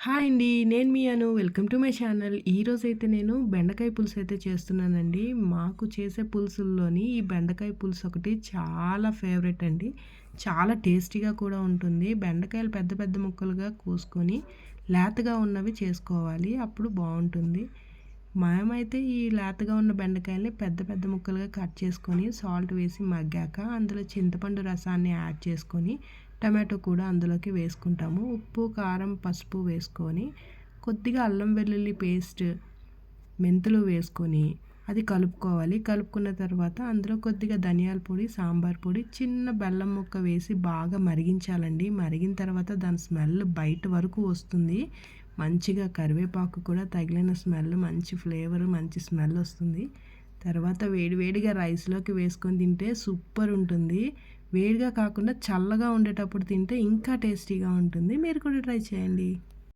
Hi అండి. నేను మీ Anu. Welcome to my channel. ఈరోజైతే నేను బెండకాయ పులుసు అయితే చేస్తున్నానండి. మాకు చేసే పులుసుల్లోని ఈ బెండకాయ పులుసు ఒకటి చాలా ఫేవరెట్ అండి. చాలా టేస్టీగా కూడా ఉంటుంది. బెండకాయలు పెద్ద పెద్ద ముక్కలుగా కోసుకొని లేతగా ఉన్నవి చేసుకోవాలి. అప్పుడు బావుంటుంది. మేమైతే ఈ లేతగా ఉన్న బెండకాయల్ని పెద్ద పెద్ద ముక్కలుగా కట్ చేసుకొని సాల్ట్ వేసి మగ్గాక అందులో చింతపండు రసాన్ని యాడ్ చేసుకొని టమాటో కూడా అందులోకి వేసుకుంటాము. ఉప్పు, కారం, పసుపు వేసుకొని కొద్దిగా అల్లం వెల్లుల్లి పేస్ట్, మెంతులు వేసుకొని అది కలుపుకోవాలి. కలుపుకున్న తర్వాత అందులో కొద్దిగా ధనియాల పొడి, సాంబార్ పొడి, చిన్న బెల్లం ముక్క వేసి బాగా మరిగించాలండి. మరిగిన తర్వాత దాని స్మెల్ బయట వరకు వస్తుంది. మంచిగా కరివేపాకు కూడా తగిలిన స్మెల్, మంచి ఫ్లేవర్, మంచి స్మెల్ వస్తుంది. తర్వాత వేడివేడిగా రైస్లోకి వేసుకొని తింటే సూపర్ ఉంటుంది. వేడిగా కాకుండా చల్లగా ఉండేటప్పుడు తింటే ఇంకా టేస్టీగా ఉంటుంది. మీరు కూడా ట్రై చేయండి.